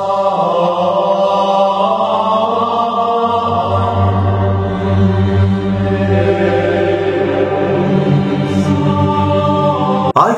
Hi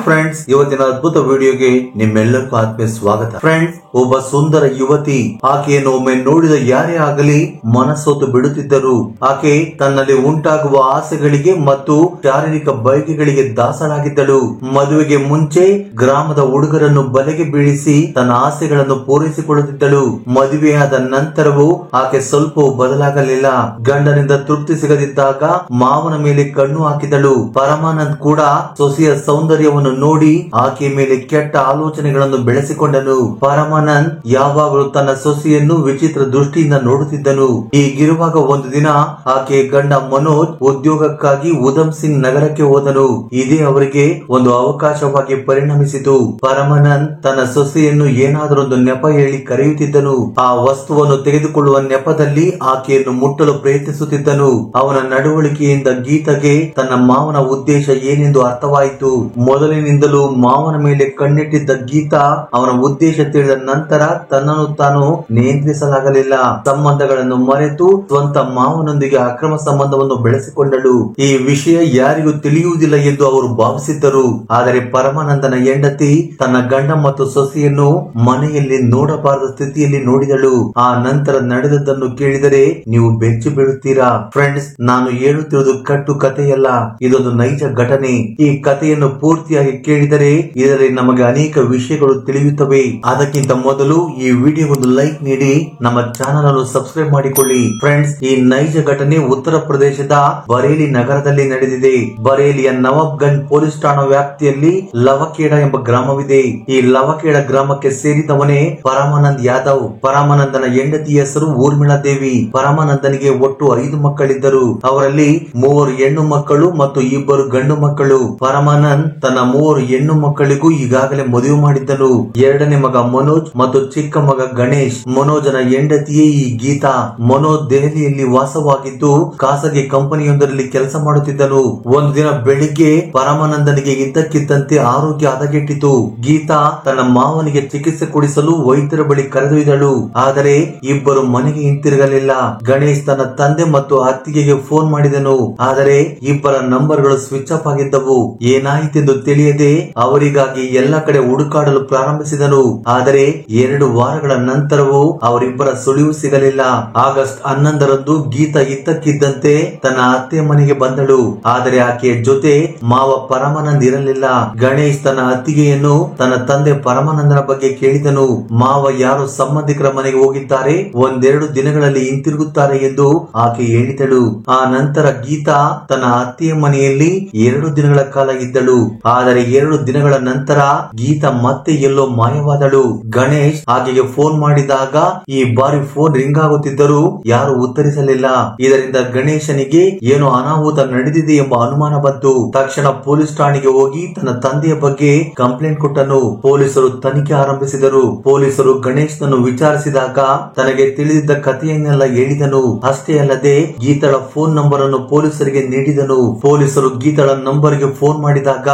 friends, ಇವತ್ತಿನ ಅದ್ಭುತ ವಿಡಿಯೋಗೆ ನಿಮ್ಮೆಲ್ಲರಿಗೂ ಆತ್ಮೀಯ ಸ್ವಾಗತ. ಫ್ರೆಂಡ್ಸ್, ಒಬ್ಬ ಸುಂದರ ಯುವತಿ ಆಕೆಯನ್ನು ಒಮ್ಮೆ ನೋಡಿದ ಯಾರೇ ಆಗಲಿ ಮನಸೋತು ಬಿಡುತ್ತಿದ್ದರು. ಆಕೆ ತನ್ನಲ್ಲಿ ಉಂಟಾಗುವ ಆಸೆಗಳಿಗೆ ಮತ್ತು ಶಾರೀರಿಕ ಬಯಕೆಗಳಿಗೆ ದಾಸಳಾಗಿದ್ದಳು. ಮದುವೆಗೆ ಮುಂಚೆ ಗ್ರಾಮದ ಹುಡುಗರನ್ನು ಬಲೆಗೆ ಬೀಳಿಸಿ ತನ್ನ ಆಸೆಗಳನ್ನು ಪೂರೈಸಿಕೊಳ್ಳುತ್ತಿದ್ದಳು. ಮದುವೆಯಾದ ನಂತರವೂ ಆಕೆ ಸ್ವಲ್ಪವೂ ಬದಲಾಗಲಿಲ್ಲ. ಗಂಡನಿಂದ ತೃಪ್ತಿ ಸಿಗದಿದ್ದಾಗ ಮಾವನ ಮೇಲೆ ಕಣ್ಣು ಹಾಕಿದಳು. ಪರಮಾನಂದ್ ಕೂಡ ಸೊಸೆಯ ಸೌಂದರ್ಯವನ್ನು ನೋಡಿ ಆಕೆಯ ಮೇಲೆ ಕೆಟ್ಟ ಆಲೋಚನೆಗಳನ್ನು ಬೆಳೆಸಿಕೊಂಡನು. ಪರಮಾನಂದ್ ಯಾವಾಗಲೂ ತನ್ನ ಸೊಸೆಯನ್ನು ವಿಚಿತ್ರ ದೃಷ್ಟಿಯಿಂದ ನೋಡುತ್ತಿದ್ದನು. ಹೀಗಿರುವಾಗ ಒಂದು ದಿನ ಆಕೆಯ ಗಂಡ ಮನೋಜ್ ಉದ್ಯೋಗಕ್ಕಾಗಿ ಉಧಮ್ ಸಿಂಗ್ ನಗರಕ್ಕೆ ಹೋದನು. ಇದೇ ಅವರಿಗೆ ಒಂದು ಅವಕಾಶವಾಗಿ ಪರಿಣಮಿಸಿತು. ಪರಮಾನಂದ್ ತನ್ನ ಸೊಸೆಯನ್ನು ಏನಾದರೊಂದು ನೆಪ ಹೇಳಿ ಕರೆಯುತ್ತಿದ್ದನು. ಆ ವಸ್ತುವನ್ನು ತೆಗೆದುಕೊಳ್ಳುವ ನೆಪದಲ್ಲಿ ಆಕೆಯನ್ನು ಮುಟ್ಟಲು ಪ್ರಯತ್ನಿಸುತ್ತಿದ್ದನು. ಅವನ ನಡವಳಿಕೆಯಿಂದ ಗೀತೆಗೆ ತನ್ನ ಮಾವನ ಉದ್ದೇಶ ಏನೆಂದು ಅರ್ಥವಾಯಿತು. ಮೊದಲಿನಿಂದಲೂ ಮಾವನ ಮೇಲೆ ಕಣ್ಣಿಟ್ಟಿದ್ದ ಗೀತಾ ಅವನ ಉದ್ದೇಶ ತಿಳಿದ ನಂತರ ತನ್ನನ್ನು ತಾನು ನಿಯಂತ್ರಿಸಲಾಗಲಿಲ್ಲ. ಸಂಬಂಧಗಳನ್ನು ಮರೆತು ಸ್ವಂತ ಮಾವನೊಂದಿಗೆ ಅಕ್ರಮ ಸಂಬಂಧವನ್ನು ಬೆಳೆಸಿಕೊಂಡಳು. ಈ ವಿಷಯ ಯಾರಿಗೂ ತಿಳಿಯುವುದಿಲ್ಲ ಎಂದು ಅವರು ಭಾವಿಸಿದ್ದರು. ಆದರೆ ಪರಮಾನಂದನ ಹೆಂಡತಿ ತನ್ನ ಗಂಡ ಮತ್ತು ಸೊಸೆಯನ್ನು ಮನೆಯಲ್ಲಿ ನೋಡಬಾರದ ಸ್ಥಿತಿಯಲ್ಲಿ ನೋಡಿದಳು. ಆ ನಂತರ ನಡೆದದ್ದನ್ನು ಕೇಳಿದರೆ ನೀವು ಬೆಚ್ಚಿ ಬೀಳುತ್ತೀರಾ. ಫ್ರೆಂಡ್ಸ್, ನಾನು ಹೇಳುತ್ತಿರುವುದು ಕಟ್ಟು ಕಥೆಯಲ್ಲ, ಇದೊಂದು ನೈಜ ಘಟನೆ. ಈ ಕಥೆಯನ್ನು ಪೂರ್ತಿಯಾಗಿ ಕೇಳಿದರೆ ಇದರಲ್ಲಿ ನಮಗೆ ಅನೇಕ ವಿಷಯಗಳು ತಿಳಿಯುತ್ತವೆ. ಅದಕ್ಕಿಂತ ಮೊದಲು ಈ ವಿಡಿಯೋ ಒಂದು ಲೈಕ್ ನೀಡಿ ನಮ್ಮ ಚಾನೆಲ್ ಅನ್ನು ಸಬ್ಸ್ಕ್ರೈಬ್ ಮಾಡಿಕೊಳ್ಳಿ. ಫ್ರೆಂಡ್ಸ್, ಈ ನೈಜ ಘಟನೆ ಉತ್ತರ ಪ್ರದೇಶದ ಬರೇಲಿ ನಗರದಲ್ಲಿ ನಡೆದಿದೆ. ಬರೇಲಿಯ ನವಾಬ್ಗಂಜ್ ಪೊಲೀಸ್ ಠಾಣಾ ವ್ಯಾಪ್ತಿಯಲ್ಲಿ ಲವಖೇಡ ಎಂಬ ಗ್ರಾಮವಿದೆ. ಈ ಲವಖೇಡ ಗ್ರಾಮಕ್ಕೆ ಸೇರಿದವನೇ ಪರಮಾನಂದ್ ಯಾದವ್. ಪರಮಾನಂದನ ಹೆಂಡತಿಯ ಹೆಸರು ಊರ್ಮಿಳಾ ದೇವಿ. ಪರಮಾನಂದನಿಗೆ ಒಟ್ಟು 5 ಮಕ್ಕಳಿದ್ದರು. ಅವರಲ್ಲಿ 3 ಹೆಣ್ಣು ಮಕ್ಕಳು ಮತ್ತು 2 ಗಂಡು ಮಕ್ಕಳು. ಪರಮಾನಂದ್ ತನ್ನ 3 ಹೆಣ್ಣು ಮಕ್ಕಳಿಗೂ ಈಗಾಗಲೇ ಮದುವೆ ಮಾಡಿದ್ದನು. 2ನೇ ಮಗ ಮನೋಜ್ ಮತ್ತು ಚಿಕ್ಕ ಮಗ ಗಣೇಶ್. ಮನೋಜನ ಹೆಂಡತಿಯೇ ಈ ಗೀತಾ. ಮನೋಜ್ ದೆಹಲಿಯಲ್ಲಿ ವಾಸವಾಗಿದ್ದು ಖಾಸಗಿ ಕಂಪನಿಯೊಂದರಲ್ಲಿ ಕೆಲಸ ಮಾಡುತ್ತಿದ್ದನು. ಒಂದು ದಿನ ಬೆಳಿಗ್ಗೆ ಪರಮಾನಂದನಿಗೆ ಇದ್ದಕ್ಕಿದ್ದಂತೆ ಆರೋಗ್ಯ ಹದಗೆಟ್ಟಿತು. ಗೀತಾ ತನ್ನ ಮಾವನಿಗೆ ಚಿಕಿತ್ಸೆ ಕೊಡಿಸಲು ವೈದ್ಯರ ಬಳಿ ಕರೆದೊಯ್ದಳು. ಆದರೆ ಇಬ್ಬರು ಮನೆಗೆ ಹಿಂತಿರುಗಲಿಲ್ಲ. ಗಣೇಶ್ ತನ್ನ ತಂದೆ ಮತ್ತು ಅತ್ತಿಗೆಗೆ ಫೋನ್ ಮಾಡಿದನು. ಆದರೆ ಇಬ್ಬರ ನಂಬರ್ಗಳು ಸ್ವಿಚ್ ಆಫ್ ಆಗಿದ್ದವು. ಏನಾಯಿತೆಂದು ತಿಳಿಯದೆ ಅವರಿಗಾಗಿ ಎಲ್ಲ ಕಡೆ ಹುಡುಕಾಡಲು ಪ್ರಾರಂಭಿಸಿದನು. ಆದರೆ 2 ವಾರಗಳ ನಂತರವೂ ಅವರಿಬ್ಬರ ಸುಳಿವು ಸಿಗಲಿಲ್ಲ. ಆಗಸ್ಟ್ 11ರಂದು ಗೀತಾ ಇದ್ದಕ್ಕಿದ್ದಂತೆ ತನ್ನ ಅತ್ತೆ ಮನೆಗೆ ಬಂದಳು. ಆದರೆ ಆಕೆಯ ಜೊತೆ ಮಾವ ಪರಮಾನಂದ್ ಇರಲಿಲ್ಲ. ಗಣೇಶ್ ತನ್ನ ಅತ್ತಿಗೆಯನ್ನು ತನ್ನ ತಂದೆ ಪರಮಾನಂದನ ಬಗ್ಗೆ ಕೇಳಿದನು. ಮಾವ ಯಾರು ಸಂಬಂಧಿಕರ ಮನೆಗೆ ಹೋಗಿದ್ದಾರೆ, 1-2 ದಿನಗಳಲ್ಲಿ ಹಿಂತಿರುಗುತ್ತಾರೆ ಎಂದು ಆಕೆ ಹೇಳಿದಳು. ಆ ನಂತರ ಗೀತಾ ತನ್ನ ಅತ್ತೆಯ ಮನೆಯಲ್ಲಿ 2 ದಿನಗಳ ಕಾಲ ಇದ್ದಳು. ಆದರೆ 2 ದಿನಗಳ ನಂತರ ಗೀತಾ ಮತ್ತೆ ಎಲ್ಲೋ ಮಾಯವಾದಳು. ಗಣೇಶ್ ಆಕೆಗೆ ಫೋನ್ ಮಾಡಿದಾಗ ಈ ಬಾರಿ ಫೋನ್ ರಿಂಗ್ ಆಗುತ್ತಿದ್ದರೂ ಯಾರು ಉತ್ತರಿಸಲಿಲ್ಲ. ಇದರಿಂದ ಗಣೇಶನಿಗೆ ಏನೋ ಅನಾಹುತ ನಡೆದಿದೆ ಎಂಬ ಅನುಮಾನ ಬಂತು. ತಕ್ಷಣ ಪೊಲೀಸ್ ಠಾಣೆಗೆ ಹೋಗಿ ತನ್ನ ತಂದೆಯ ಬಗ್ಗೆ ಕಂಪ್ಲೇಂಟ್ ಕೊಟ್ಟನು. ಪೊಲೀಸರು ತನಿಖೆ ಆರಂಭಿಸಿದರು. ಪೊಲೀಸರು ಗಣೇಶ್ನನ್ನು ವಿಚಾರಿಸಿದಾಗ ತನಗೆ ತಿಳಿದಿದ್ದ ಕಥೆಯನ್ನೆಲ್ಲ ಹೇಳಿದನು. ಅಷ್ಟೇ ಅಲ್ಲದೆ ಗೀತಾಳ ಫೋನ್ ನಂಬರ್ ಅನ್ನು ಪೊಲೀಸರಿಗೆ ನೀಡಿದನು. ಪೊಲೀಸರು ಗೀತಾಳ ನಂಬರ್ ಗೆ ಫೋನ್ ಮಾಡಿದಾಗ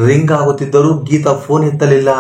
ರಿಂಗ್ ಆಗುತ್ತಿದ್ದರೂ ಗೀತಾ ಫೋನ್ ಎತ್ತಲಿಲ್ಲ.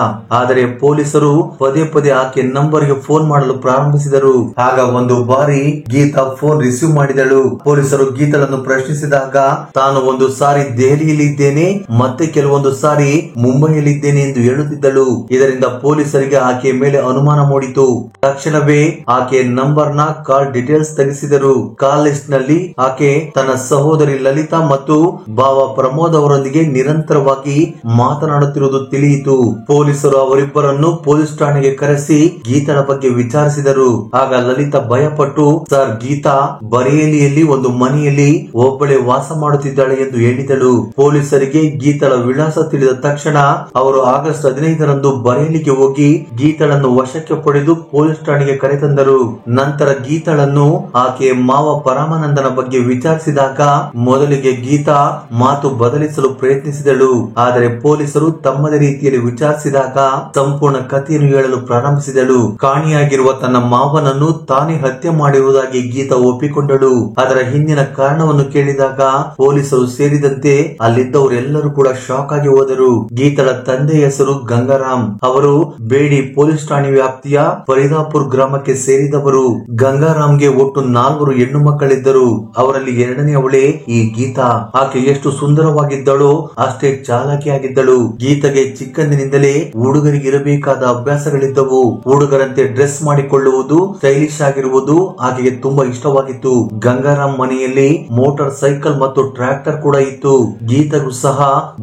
ಆದರೆ ಪೊಲೀಸರು ಪದೇ ಪದೇ ಆಕೆ ನಂಬರ್ ಗೆ ಫೋನ್ ಮಾಡಲು ಪ್ರಾರಂಭಿಸಿದರು. ಆಗ ಒಂದು ಬಾರಿ ಗೀತಾ ಫೋನ್ ರಿಸೀವ್ ಮಾಡಿದಳು. ಪೊಲೀಸರು ಗೀತಾಳನ್ನು ಪ್ರಶ್ನಿಸಿದಾಗ ತಾನು ಒಂದು ಸಾರಿ ದೆಹಲಿಯಲ್ಲಿ ಇದ್ದೇನೆ, ಮತ್ತೆ ಕೆಲವೊಂದು ಸಾರಿ ಮುಂಬೈಯಲ್ಲಿದ್ದೇನೆ ಎಂದು ಹೇಳುತ್ತಿದ್ದಳು. ಇದರಿಂದ ಪೊಲೀಸರಿಗೆ ಆಕೆಯ ಮೇಲೆ ಅನುಮಾನ ಮೂಡಿತು. ತಕ್ಷಣವೇ ಆಕೆಯ ನಂಬರ್ ನ ಕಾಲ್ ಡೀಟೇಲ್ಸ್ ತೆಗೆಸಿದರು. ಕಾಲ್ ಲಿಸ್ಟ್ ನಲ್ಲಿ ಆಕೆ ತನ್ನ ಸಹೋದರಿ ಲಲಿತಾ ಮತ್ತು ಭಾವ ಪ್ರಮೋದ್ ಅವರೊಂದಿಗೆ ನಿರಂತರವಾಗಿ ಮಾತನಾಡುತ್ತಿರುವುದು ತಿಳಿಯಿತು. ಪೊಲೀಸರು ಅವರಿಬ್ಬರನ್ನು ಪೊಲೀಸ್ ಠಾಣೆಗೆ ಕರೆಸಿ ಗೀತಾಳ ಬಗ್ಗೆ ವಿಚಾರಿಸಿದರು. ಆಗ ಲಲಿತಾ ಭಯಪಟ್ಟು, ಸರ್, ಗೀತಾ ಬರೇಲಿಯಲ್ಲಿ ಒಂದು ಮನೆಯಲ್ಲಿ ಒಬ್ಬಳೇ ವಾಸ ಮಾಡುತ್ತಿದ್ದಾಳೆ ಎಂದು ಹೇಳಿದಳು. ಪೊಲೀಸರಿಗೆ ಗೀತಾಳ ವಿಳಾಸ ತಿಳಿದ ತಕ್ಷಣ ಅವರು ಆಗಸ್ಟ್ 15ರಂದು ಬರೇಲಿಗೆ ಹೋಗಿ ಗೀತಾಳನ್ನು ವಶಕ್ಕೆ ಪಡೆದು ಪೊಲೀಸ್ ಠಾಣೆಗೆ ಕರೆತಂದರು. ನಂತರ ಗೀತಾಳನ್ನು ಆಕೆಯ ಮಾವ ಪರಮಾನಂದನ ಬಗ್ಗೆ ವಿಚಾರಿಸಿದಾಗ ಮೊದಲಿಗೆ ಗೀತಾ ಮಾತು ಬದಲಿಸಲು ಪ್ರಯತ್ನಿಸಿದಳು. ಆದರೆ ಪೊಲೀಸರು ತಮ್ಮದೇ ರೀತಿಯಲ್ಲಿ ವಿಚಾರಿಸಿದಾಗ ಸಂಪೂರ್ಣ ಕಥೆಯನ್ನು ಹೇಳಲು ಪ್ರಾರಂಭಿಸಿದಳು. ಕಾಣಿಯಾಗಿರುವ ತನ್ನ ಮಾವನನ್ನು ತಾನೇ ಹತ್ಯೆ ಮಾಡಿರುವುದಾಗಿ ಗೀತಾ ಒಪ್ಪಿಕೊಂಡಳು. ಅದರ ಹಿಂದಿನ ಕಾರಣವನ್ನು ಕೇಳಿದಾಗ ಪೊಲೀಸರು ಸೇರಿದಂತೆ ಅಲ್ಲಿದ್ದವರೆಲ್ಲರೂ ಕೂಡ ಶಾಕ್ ಆಗಿ ಹೋದರು. ಗೀತಳ ತಂದೆ ಹೆಸರು ಗಂಗಾರಾಮ್. ಅವರು ಬೇಡಿ ಪೊಲೀಸ್ ಠಾಣೆ ವ್ಯಾಪ್ತಿಯ ಫರೀದಾಪುರ್ ಗ್ರಾಮಕ್ಕೆ ಸೇರಿದವರು. ಗಂಗಾರಾಮ್ಗೆ ಒಟ್ಟು 4 ಹೆಣ್ಣು ಮಕ್ಕಳಿದ್ದರು. ಅವರಲ್ಲಿ 2ನೇ ಅವಳೇ ಈ ಗೀತಾ. ಆಕೆ ಎಷ್ಟು ಸುಂದರವಾಗಿದ್ದಳೋ ಅಷ್ಟೇ ಚಾಲಾಕಿಯಾಗಿದ್ದಳು. ಗೀತೆಗೆ ಚಿಕ್ಕಂದಿನಿಂದಲೇ ಹುಡುಗರಿಗೆ ಇರಬೇಕಾದ ಅಭ್ಯಾಸಗಳಿದ್ದವು. ಹುಡುಗರಂತೆ ಡ್ರೆಸ್ ಮಾಡಿಕೊಳ್ಳುವುದು, ಸ್ಟೈಲಿಶ್ ಆಗಿರುವುದು ಆಕೆಗೆ ತುಂಬಾ ಇಷ್ಟವಾಗಿತ್ತು. ಗಂಗಾರಾಮ್ ಮನೆಯಲ್ಲಿ ಮೋಟಾರ್ ಸೈಕಲ್ ಮತ್ತು ಟ್ರ್ಯಾಕ್ಟರ್ ಕೂಡ ಇತ್ತು. ಗೀತೆಗೂ ಸಹ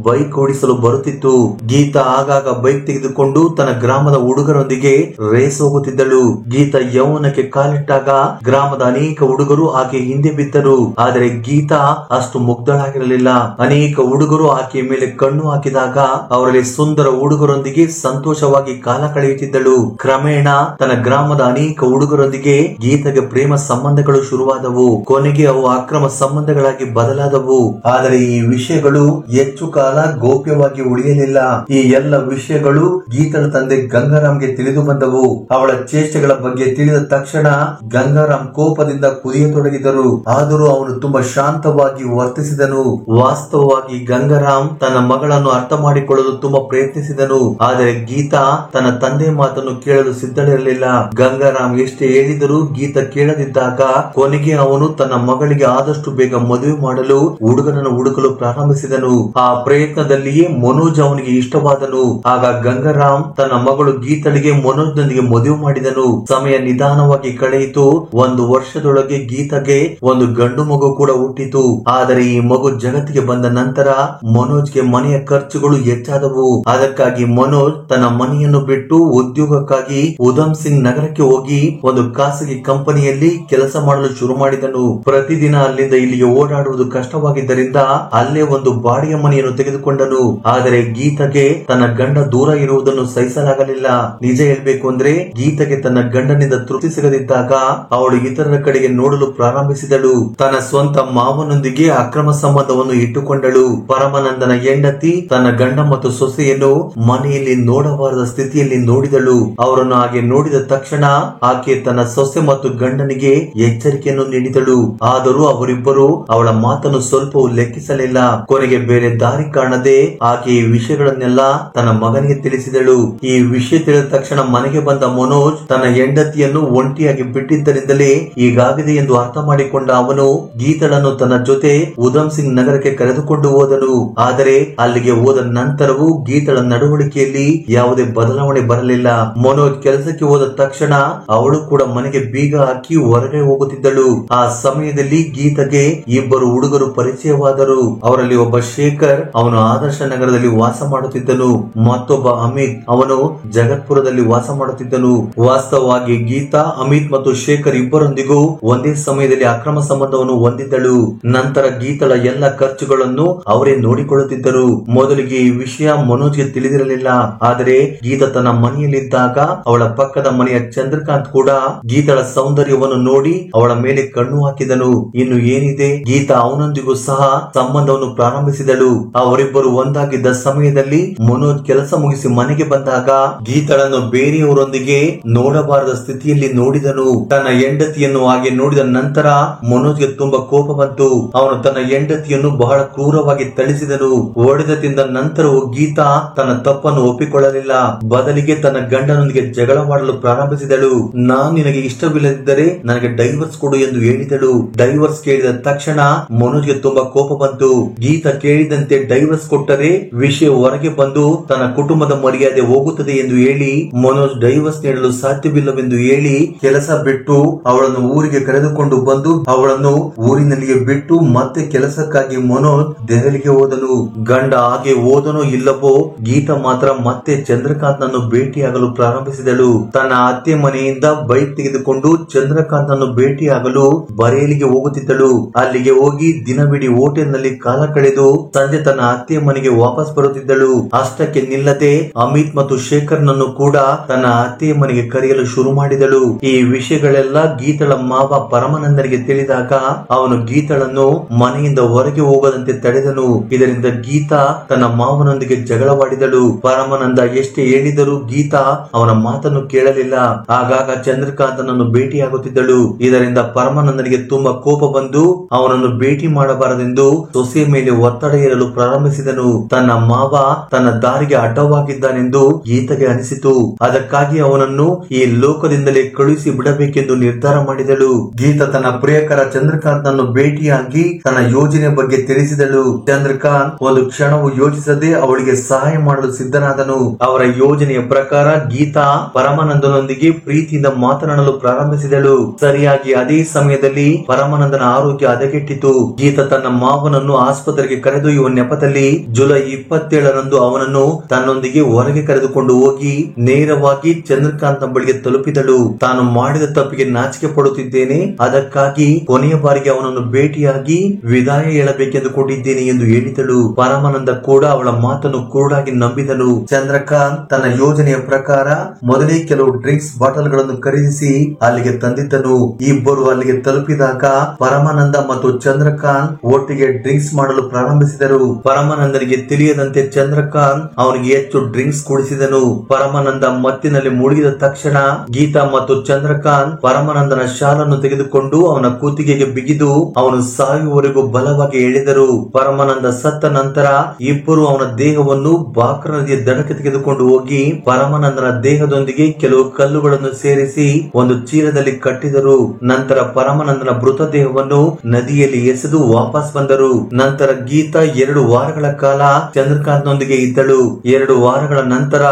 ಬೈಕ್ ಓಡಿಸಲು ಬರುತ್ತಿತ್ತು. ಗೀತಾ ಆಗಾಗ ಬೈಕ್ ತೆಗೆದುಕೊಂಡು ತನ್ನ ಗ್ರಾಮದ ಹುಡುಗರೊಂದಿಗೆ ರೇಸ್ ಹೋಗುತ್ತಿದ್ದಳು. ಗೀತಾ ಯೌವನಕ್ಕೆ ಕಾಲಿಟ್ಟಾಗ ಗ್ರಾಮದ ಅನೇಕ ಹುಡುಗರು ಆಕೆ ಹಿಂದೆ ಬಿದ್ದರು. ಆದರೆ ಗೀತಾ ಅಷ್ಟು ಮುಗ್ಧಳಾಗಿರಲಿಲ್ಲ. ಅನೇಕ ಹುಡುಗರು ಆಕೆಯ ಮೇಲೆ ಕಣ್ಣು ಹಾಕಿದಾಗ ಅವರಲ್ಲಿ ಸುಂದರ ಹುಡುಗರೊಂದಿಗೆ ಸಂತೋಷವಾಗಿ ಕಾಲ ಕಳೆಯುತ್ತಿದ್ದಳು. ಕ್ರಮೇಣ ತನ್ನ ಗ್ರಾಮದ ಅನೇಕ ಹುಡುಗರೊಂದಿಗೆ ಗೀತೆಗೆ ಪ್ರೇಮ ಸಂಬಂಧಗಳು ಶುರುವಾದವು. ಕೊನೆಗೆ ಅವು ಅಕ್ರಮ ಸಂಬಂಧಗಳಾಗಿ ಬದಲಾದವು. ಆದರೆ ಈ ವಿಷಯಗಳು ಹೆಚ್ಚು ಕಾಲ ಗೌಪ್ಯವಾಗಿ ಉಳಿಯಲಿಲ್ಲ. ಈ ಎಲ್ಲ ವಿಷಯಗಳು ಗೀತಳ ತಂದೆ ಗಂಗಾರಾಮ್ಗೆ ತಿಳಿದು ಬಂದವು. ಅವಳ ಚೇಷ್ಟೆಗಳ ಬಗ್ಗೆ ತಿಳಿದ ತಕ್ಷಣ ಗಂಗಾರಾಮ್ ಕೋಪದಿಂದ ಕುದಿಯತೊಡಗಿದರು. ಆದರೂ ಅವನು ತುಂಬಾ ಶಾಂತವಾಗಿ ವರ್ತಿಸಿದನು. ವಾಸ್ತವವಾಗಿ ಗಂಗಾರಾಮ್ ತನ್ನ ಮಗಳನ್ನು ಅರ್ಥ ಮಾಡಿಕೊಳ್ಳಲು ತುಂಬಾ ಪ್ರಯತ್ನಿಸಿದನು. ಆದರೆ ಗೀತಾ ತನ್ನ ತಂದೆ ಮಾತನ್ನು ಕೇಳಲು ಸಿದ್ಧಳಿರಲಿಲ್ಲ. ಗಂಗಾರಾಮ್ ಎಷ್ಟೇ ಹೇಳಿದರೂ ಗೀತಾ ಕೇಳದಿದ್ದಾಗ ಕೊನೆಗೆ ಅವನು ತನ್ನ ಮಗಳಿಗೆ ಆದಷ್ಟು ಬೇಗ ಮದುವೆ ಮಾಡಲು ಹುಡುಗನನ್ನು ಹುಡುಕಲು ಪ್ರಾರಂಭಿಸಿದನು. ಆ ಪ್ರಯತ್ನದಲ್ಲಿಯೇ ಮನೋಜ್ ಅವನಿಗೆ ಇಷ್ಟವಾದನು. ಆಗ ಗಂಗಾರಾಮ್ ತನ್ನ ಮಗಳು ಗೀತಳಿಗೆ ಮನೋಜ್ನೊಂದಿಗೆ ಮದುವೆ ಮಾಡಿದನು. ಸಮಯ ನಿಧಾನವಾಗಿ ಕಳೆಯಿತು. 1 ವರ್ಷದೊಳಗೆ ಗೀತಾಗೆ ಒಂದು ಗಂಡು ಮಗು ಕೂಡ ಹುಟ್ಟಿತು. ಆದರೆ ಈ ಮಗು ಜಗತ್ತಿಗೆ ಬಂದ ನಂತರ ಮನೋಜ್ಗೆ ಮನೆಯ ಖರ್ಚುಗಳು ಹೆಚ್ಚಾದವು. ಅದಕ್ಕಾಗಿ ಮನೋಜ್ ತನ್ನ ಮನೆಯನ್ನು ಬಿಟ್ಟು ಉದ್ಯೋಗಕ್ಕಾಗಿ ಉಧಮ್ ಸಿಂಗ್ ನಗರಕ್ಕೆ ಹೋಗಿ ಒಂದು ಖಾಸಗಿ ಕಂಪನಿಯಲ್ಲಿ ಕೆಲಸ ಮಾಡಲು ಶುರು ಮಾಡಿದನು. ಪ್ರತಿದಿನ ಅಲ್ಲಿಂದ ಇಲ್ಲಿಗೆ ಓಡಾಡುವುದು ಕಷ್ಟವಾಗಿದ್ದರಿಂದ ಅಲ್ಲೇ ಒಂದು ಬಾಡಿಗೆ ಮನೆಯನ್ನು ತೆಗೆದುಕೊಂಡನು. ಆದರೆ ಗೀತೆಗೆ ತನ್ನ ಗಂಡ ದೂರ ಇರುವುದನ್ನು ಸಹಿಸಲಾಗಲಿಲ್ಲ. ನಿಜ ಹೇಳ್ಬೇಕು ಅಂದ್ರೆ ಗೀತೆಗೆ ತನ್ನ ಗಂಡನಿಂದ ತೃಪ್ತಿ ಸಿಗದಿದ್ದಾಗ ಅವಳು ಇತರರ ಕಡೆಗೆ ನೋಡಲು ಪ್ರಾರಂಭಿಸಿದಳು. ತನ್ನ ಸ್ವಂತ ಮಾವನೊಂದಿಗೆ ಅಕ್ರಮ ಸಂಬಂಧವನ್ನು ಇಟ್ಟುಕೊಂಡಳು. ಪರಮಾನಂದನ ಹೆಂಡತಿ ತನ್ನ ಗಂಡ ಮತ್ತು ಸೊಸೆಯನ್ನು ಮನೆಯಲ್ಲಿ ನೋಡಬಾರದ ಸ್ಥಿತಿಯಲ್ಲಿ ನೋಡಿದಳು. ಅವರನ್ನು ಹಾಗೆ ನೋಡಿದ ತಕ್ಷಣ ಆಕೆ ತನ್ನ ಸೊಸೆ ಮತ್ತು ಗಂಡನಿಗೆ ಎಚ್ಚರಿಕೆಯನ್ನು ನೀಡಿದಳು. ಆದರೂ ಅವರಿಬ್ಬರು ಅವಳ ಮಾತನ್ನು ಸ್ವಲ್ಪವೂ ಲೆಕ್ಕಿಸಲಿಲ್ಲ. ಕೊನೆಗೆ ಬೇರೆ ದಾರಿ ಕಾಣದೆ ಆಕೆ ಈ ವಿಷಯಗಳನ್ನೆಲ್ಲ ತನ್ನ ಮಗನಿಗೆ ತಿಳಿಸಿದಳು. ಈ ವಿಷಯ ತಿಳಿದ ತಕ್ಷಣ ಮನೆಗೆ ಬಂದ ಮನೋಜ್ ತನ್ನ ಹೆಂಡತಿಯನ್ನು ಒಂಟಿಯಾಗಿ ಬಿಟ್ಟಿದ್ದರಿಂದಲೇ ಹೀಗಾಗಿದೆ ಎಂದು ಅರ್ಥ ಮಾಡಿಕೊಂಡ ಅವನು ಗೀತಳನ್ನು ತನ್ನ ಜೊತೆ ಉಧಮ್ ಸಿಂಗ್ ನಗರಕ್ಕೆ ಕರೆದುಕೊಂಡು ಹೋದನು. ಆದರೆ ಅಲ್ಲಿಗೆ ಹೋದ ನಂತರವೂ ಗೀತಳ ನಡವಳಿಕೆಯಲ್ಲಿ ಯಾವುದೇ ಬದಲಾವಣೆ ಬರಲಿಲ್ಲ. ಮನೋಜ್ ಕೆಲಸಕ್ಕೆ ಹೋದ ತಕ್ಷಣ ಅವಳು ಕೂಡ ಮನೆಗೆ ಬೀಗ ಹಾಕಿ ಹೊರಗೆ ಹೋಗುತ್ತಿದ್ದಳು. ಆ ಸಮಯದಲ್ಲಿ ಗೀತೆಗೆ ಇಬ್ಬರು ಹುಡುಗರು ಪರಿಚಯವಾದರು. ಅವರಲ್ಲಿ ಒಬ್ಬ ಶೇಖರ್, ಅವನು ಆದರ್ಶ ನಗರದಲ್ಲಿ ವಾಸ ಮಾಡುತ್ತಿದ್ದನು. ಮತ್ತೊಬ್ಬ ಅಮಿತ್, ಅವನು ಜಗತ್ಪುರದಲ್ಲಿ ವಾಸ ಮಾಡುತ್ತಿದ್ದನು. ವಾಸ್ತವವಾಗಿ ಗೀತಾ, ಅಮಿತ್ ಮತ್ತು ಶೇಖರ್ ಇಬ್ಬರೊಂದಿಗೂ ಒಂದೇ ಸಮಯದಲ್ಲಿ ಅಕ್ರಮ ಸಂಬಂಧವನ್ನು ಹೊಂದಿದ್ದಳು. ನಂತರ ಗೀತಳ ಎಲ್ಲ ಖರ್ಚುಗಳನ್ನು ಅವರೇ ನೋಡಿಕೊಳ್ಳುತ್ತಿದ್ದರು. ಮೊದಲಿಗೆ ಈ ವಿಷಯ ಮನೋಜ್ಗೆ ತಿಳಿದಿರಲಿಲ್ಲ. ಆದರೆ ಗೀತಾ ತನ್ನ ಮನೆಯಲ್ಲಿದ್ದಾಗ ಅವಳ ಪಕ್ಕದ ಮನೆಯ ಚಂದ್ರಕಾಂತ್ ಕೂಡ ಗೀತಳ ಸೌಂದರ್ಯವನ್ನು ನೋಡಿ ಅವಳ ಮೇಲೆ ಕಣ್ಣು ಹಾಕಿದನು. ಇನ್ನು ಏನಿದೆ, ಗೀತಾ ಅವನೊಂದಿಗೂ ಸಹ ಸಂಬಂಧವನ್ನು ಪ್ರಾರಂಭಿಸಿದಳು. ಅವರಿಬ್ಬರು ಒಂದಾಗಿದ್ದ ಸಮಯದಲ್ಲಿ ಮನೋಜ್ ಕೆಲಸ ಮುಗಿಸಿ ಮನೆಗೆ ಬಂದಾಗ ಗೀತಳನ್ನು ಬೇರೆಯವರೊಂದಿಗೆ ನೋಡಬಾರದ ಸ್ಥಿತಿಯಲ್ಲಿ ನೋಡಿದನು. ತನ್ನ ಹೆಂಡತಿಯನ್ನು ಹಾಗೆ ನೋಡಿದ ನಂತರ ಮನೋಜ್ಗೆ ತುಂಬಾ ಕೋಪ ಬಂತು. ಅವನು ತನ್ನ ಹೆಂಡತಿಯನ್ನು ಬಹಳ ಕ್ರೂರವಾಗಿ ಥಳಿಸಿದನು. ಹೊಡೆದ ತಿಂದ ನಂತರವೂ ಗೀತಾ ತನ್ನ ತಪ್ಪನ್ನು ಒಪ್ಪಿಕೊಳ್ಳಲಿಲ್ಲ. ಬದಲಿಗೆ ತನ್ನ ಗಂಡನೊಂದಿಗೆ ಜಗಳ ಮಾಡಲು ಪ್ರಾರಂಭಿಸಿದಳು. ನಾನು ನಿನಗೆ ಇಷ್ಟವಿಲ್ಲದಿದ್ದರೆ ನನಗೆ ಡೈವರ್ಸ್ ಕೊಡು ಎಂದು ಹೇಳಿದಳು. ಡೈವರ್ಸ್ ಕೇಳಿದ ತಕ್ಷಣ ಮನೋಜ್ಗೆ ತುಂಬಾ ಕೋಪ ಬಂತು. ಗೀತಾ ಕೇಳಿದಂತೆ ಡೈವರ್ಸ್ ಕೊಟ್ಟರೆ ವಿಷಯ ಹೊರಗೆ ಬಂದು ತನ್ನ ಕುಟುಂಬದ ಮರ್ಯಾದೆ ಹೋಗುತ್ತದೆ ಎಂದು ಹೇಳಿ ಮನೋಜ್ ಡೈವರ್ಸ್ ನೀಡಲು ಸಾಧ್ಯವಿಲ್ಲವೆಂದು ಹೇಳಿ ಕೆಲಸ ಬಿಟ್ಟು ಅವಳನ್ನು ಊರಿಗೆ ಕರೆದುಕೊಂಡು ಬಂದು ಅವಳನ್ನು ಊರಿನಲ್ಲಿಯೇ ಬಿಟ್ಟು ಮತ್ತೆ ಕೆಲಸಕ್ಕಾಗಿ ಮನೋಜ್ ದೆಹಲಿಗೆ ಹೋದನು. ಗಂಡ ಹಾಗೆ ಹೋದನೋ ಇಲ್ಲವೋ ಗೀತಾ ಮಾತ್ರ ಮತ್ತೆ ಚಂದ್ರಕಾಂತ್ ನನ್ನು ಭೇಟಿಯಾಗಲು ಪ್ರಾರಂಭಿಸಿದಳು. ತನ್ನ ಅತ್ತೆ ಮನೆಯಿಂದ ಬೈಕ್ ತೆಗೆದುಕೊಂಡು ಚಂದ್ರಕಾಂತ್ ನನ್ನು ಭೇಟಿಯಾಗಲು ಬರೇಲಿಗೆ ಹೋಗುತ್ತಿದ್ದಳು. ಅಲ್ಲಿಗೆ ಹೋಗಿ ದಿನವಿಡೀ ಹೋಟೆಲ್ ನಲ್ಲಿ ಕಾಲ ಕಳೆದು ಸಂಜೆ ತನ್ನ ಅತ್ತೆ ಮನೆಗೆ ವಾಪಸ್ ಬರುತ್ತಿದ್ದಳು. ಅಷ್ಟಕ್ಕೆ ನಿಲ್ಲದೆ ಅಮಿತ್ ಮತ್ತು ಶೇಖರ್ ನನ್ನು ಕೂಡ ತನ್ನ ಅತ್ತೆ ಮನೆಗೆ ಕರೆಯಲು ಶುರು ಮಾಡಿದಳು. ಈ ವಿಷಯಗಳೆಲ್ಲ ಗೀತಳ ಮಾವ ಪರಮಾನಂದನಿಗೆ ತಿಳಿದಾಗ ಅವನು ಗೀತಳನ್ನು ಮನೆಯಿಂದ ಹೊರಗೆ ಹೋಗದಂತೆ ತಡೆದನು. ಇದರಿಂದ ಗೀತಾ ತನ್ನ ಮಾವನೊಂದಿಗೆ ಜಗಳವಾಡಿದಳು. ಪರಮಾನಂದ ಎಷ್ಟೇ ಹೇಳಿದರೂ ಗೀತಾ ಅವನ ಮಾತನ್ನು ಕೇಳಲಿಲ್ಲ. ಆಗಾಗ ಚಂದ್ರಕಾಂತನನ್ನು ಭೇಟಿಯಾಗುತ್ತಿದ್ದಳು. ಇದರಿಂದ ಪರಮಾನಂದನಿಗೆ ತುಂಬಾ ಕೋಪ ಬಂದು ಅವನನ್ನು ಭೇಟಿ ಮಾಡಬಾರದೆಂದು ಸೊಸೆಯ ಮೇಲೆ ಒತ್ತಡ ಹೇರಲು ಪ್ರಾರಂಭಿಸಿದನು. ತನ್ನ ಮಾವ ತನ್ನ ದಾರಿಗೆ ಅಡ್ಡವಾಗಿದ್ದಾನೆಂದು ಗೀತೆಗೆ ಅನಿಸಿತು. ಅದಕ್ಕಾಗಿ ಅವನನ್ನು ಈ ಲೋಕದಿಂದಲೇ ಕಳುಹಿಸಿ ಬಿಡಬೇಕೆಂದು ನಿರ್ಧಾರ ಮಾಡಿದಳು. ಗೀತಾ ತನ್ನ ಪ್ರಿಯಕರ ಚಂದ್ರಕಾಂತನನ್ನು ಭೇಟಿಯಾಗಿ ತನ್ನ ಯೋಜನೆ ಬಗ್ಗೆ ತಿಳಿಸಿದಳು. ಚಂದ್ರಕಾಂತ್ ಒಂದು ಕ್ಷಣವೂ ಯೋಚಿಸದೆ ಅವಳಿಗೆ ಸಹಾಯ ಮಾಡಲು ಸಿದ್ಧನಾದನು. ಅವರ ಯೋಜನೆಯ ಪ್ರಕಾರ ಗೀತಾ ಪರಮಾನಂದನೊಂದಿಗೆ ಪ್ರೀತಿಯಿಂದ ಮಾತನಾಡಲು ಪ್ರಾರಂಭಿಸಿದಳು. ಸರಿಯಾಗಿ ಅದೇ ಸಮಯದಲ್ಲಿ ಪರಮಾನಂದನ ಆರೋಗ್ಯ ಹದಗೆಟ್ಟಿತು. ಗೀತಾ ತನ್ನ ಮಾವನನ್ನು ಆಸ್ಪತ್ರೆಗೆ ಕರೆದೊಯ್ಯುವ ನೆಪದಲ್ಲಿ ಜುಲೈ 27ರಂದು ಅವನನ್ನು ತನ್ನೊಂದಿಗೆ ಹೊರಗೆ ಕರೆದುಕೊಂಡು ಹೋಗಿ ನೇರವಾಗಿ ಚಂದ್ರಕಾಂತ್ ಬಳಿಗೆ ತಲುಪಿದಳು. ತಾನು ಮಾಡಿದ ತಪ್ಪಿಗೆ ನಾಚಿಕೆ ಪಡುತ್ತಿದ್ದೇನೆ, ಅದಕ್ಕಾಗಿ ಕೊನೆಯ ಬಾರಿಗೆ ಅವನನ್ನು ಭೇಟಿಯಾಗಿ ವಿದಾಯ ಹೇಳಬೇಕೆಂದುಕೊಂಡಿದ್ದೇನೆ ಎಂದು ಹೇಳಿದಳು. ಪರಮಾನಂದ ಕೂಡ ಅವಳ ಮಾತನ್ನು ಕುರುಡಾಗಿ ನಂಬಿದನು. ಚಂದ್ರಕಾಂತ್ ತನ್ನ ಯೋಜನೆಯ ಪ್ರಕಾರ ಮೊದಲೇ ಕೆಲವು ಡ್ರಿಂಕ್ಸ್ ಬಾಟಲ್ ಗಳನ್ನು ಖರೀದಿಸಿ ಅಲ್ಲಿಗೆ ತಂದಿದ್ದನು. ಇಬ್ಬರು ಅಲ್ಲಿಗೆ ತಲುಪಿದಾಗ ಪರಮಾನಂದ ಮತ್ತು ಚಂದ್ರಕಾಂತ್ ಒಟ್ಟಿಗೆ ಡ್ರಿಂಕ್ಸ್ ಮಾಡಲು ಪ್ರಾರಂಭಿಸಿದರು. ಪರಮಾನಂದನಿಗೆ ತಿಳಿಯದಂತೆ ಚಂದ್ರಕಾಂತ್ ಅವನಿಗೆ ಹೆಚ್ಚು ಡ್ರಿಂಕ್ಸ್ ಕುಡಿಸಿದನು. ಪರಮಾನಂದ ಮತ್ತಿನಲ್ಲಿ ಮುಳುಗಿದ ತಕ್ಷಣ ಗೀತಾ ಮತ್ತು ಚಂದ್ರಕಾಂತ್ ಪರಮಾನಂದನ ಶಾಲನ್ನು ತೆಗೆದುಕೊಂಡು ಅವನ ಕುತ್ತಿಗೆಗೆ ಬಿಗಿದು ಅವನು ಸಾಯುವವರೆಗೂ ಬಲವಾಗಿ ಎಳೆದರು. ಪರಮಾನಂದ ಸತ್ತ ನಂತರ ಇಬ್ಬರು ಅವನ ದೇಹವನ್ನು ಬಾಕ್ರ ನದಿಯ ದಡಕ್ಕೆ ತೆಗೆದುಕೊಂಡು ಹೋಗಿ ಪರಮಾನಂದನ ದೇಹದೊಂದಿಗೆ ಕೆಲವು ಕಲ್ಲುಗಳನ್ನು ಸೇರಿಸಿ ಒಂದು ಚೀಲದಲ್ಲಿ ಕಟ್ಟಿದರು. ನಂತರ ಪರಮಾನಂದನ ಮೃತದೇಹವನ್ನು ನದಿಯಲ್ಲಿ ಎಸೆದು ವಾಪಸ್ ಬಂದರು. ನಂತರ ಗೀತಾ 2 ವಾರಗಳ ಕಾಲ ಚಂದ್ರಕಾಂತ್ನೊಂದಿಗೆ ಇದ್ದಳು. 2 ವಾರಗಳ ನಂತರ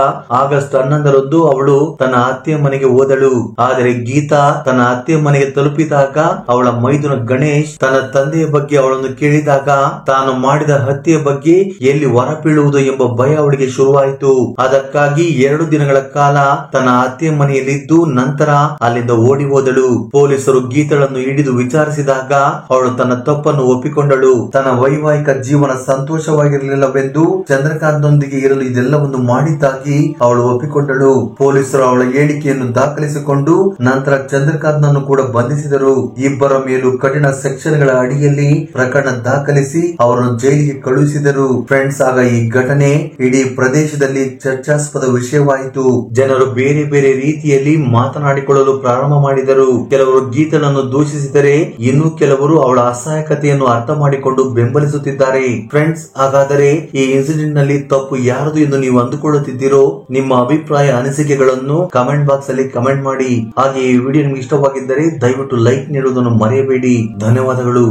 ಆಗಸ್ಟ್ 11ರಂದು ಅವಳು ತನ್ನ ಅತ್ತೆಯ ಮನೆಗೆ ಹೋದಳು. ಆದರೆ ಗೀತಾ ತನ್ನ ಅತ್ತೆಯ ಮನೆಗೆ ತಲುಪಿದಾಗ ಅವಳ ಮೈದುನ ಗಣೇಶ್ ತನ್ನ ತಂದೆಯ ಬಗ್ಗೆ ಅವಳನ್ನು ಕೇಳಿದಾಗ ತಾನು ಮಾಡಿದ ಹತ್ಯೆಯ ಬಗ್ಗೆ ಎಲ್ಲಿ ಹೊರಬೀಳುವುದು ಎಂಬ ಭಯ ಅವಳಿಗೆ ಶುರುವಾಯಿತು. ಅದಕ್ಕಾಗಿ 2 ದಿನಗಳ ಕಾಲ ತನ್ನ ಅತ್ತೆಯ ಮನೆಯಲ್ಲಿದ್ದು ನಂತರ ಅಲ್ಲಿಂದ ಓಡಿ ಹೋದಳು. ಪೊಲೀಸರು ಗೀತಳನ್ನು ಹಿಡಿದು ವಿಚಾರಿಸಿದಾಗ ಅವಳು ತನ್ನ ತಪ್ಪನ್ನು ಒಪ್ಪಿಕೊಂಡಳು. ತನ್ನ ವೈವಾಹಿಕ ಜೀವನ ಸಂತೋಷವಾಗಿರಲಿಲ್ಲವೆಂದು ಚಂದ್ರಕಾಂತ್ನೊಂದಿಗೆ ಇರಲು ಇದೆಲ್ಲವನ್ನು ಮಾಡಿದ್ದಾಗಿ ಅವಳು ಒಪ್ಪಿಕೊಂಡಳು. ಪೊಲೀಸರು ಅವಳ ಹೇಳಿಕೆಯನ್ನು ದಾಖಲಿಸಿಕೊಂಡು ನಂತರ ಚಂದ್ರಕಾಂತ್ನನ್ನು ಕೂಡ ಬಂಧಿಸಿದರು. ಇಬ್ಬರ ಮೇಲೂ ಕಠಿಣ ಸೆಕ್ಷನ್ಗಳ ಅಡಿಯಲ್ಲಿ ಪ್ರಕರಣ ದಾಖಲಿಸಿ ಅವರನ್ನು ಜೈಲಿಗೆ ಕಳುಹಿಸಿದರು. ಫ್ರೆಂಡ್ಸ್, ಆಗ ಈ ಘಟನೆ ಇಡೀ ಪ್ರದೇಶದಲ್ಲಿ ಚರ್ಚಾಸ್ಪದ ವಿಷಯವಾಯಿತು. ಜನರು ಬೇರೆ ಬೇರೆ ರೀತಿಯಲ್ಲಿ ಮಾತನಾಡಿಕೊಳ್ಳಲು ಪ್ರಾರಂಭ ಮಾಡಿದರು. ಕೆಲವರು ಗೀತಳನ್ನು ದೂಷಿಸಿದರೆ ಇನ್ನು ಕೆಲವರು ಅವಳ ಅಸಹಾಯಕತೆಯನ್ನು ಅರ್ಥ ಮಾಡಿಕೊಂಡು ಬೆಂಬಲಿಸುತ್ತಿದ್ದಾರೆ. ಫ್ರೆಂಡ್ಸ್, ಹಾಗಾದರೆ ಈ ಇನ್ಸಿಡೆಂಟ್ ನಲ್ಲಿ ತಪ್ಪು ಯಾರದು ಎಂದು ನೀವು ಅಂದುಕೊಳ್ಳುತ್ತಿದ್ದೀರೋ? ನಿಮ್ಮ ಅಭಿಪ್ರಾಯ ಅನಿಸಿಕೆಗಳನ್ನು ಕಮೆಂಟ್ ಬಾಕ್ಸ್ ಅಲ್ಲಿ ಕಮೆಂಟ್ ಮಾಡಿ. ಹಾಗೆ ಈ ವಿಡಿಯೋ ನಿಮಗೆ ಇಷ್ಟವಾಗಿದ್ದರೆ ದಯವಿಟ್ಟು ಲೈಕ್ ನೀಡುವುದನ್ನು ಮರೆಯಬೇಡಿ. ಧನ್ಯವಾದಗಳು.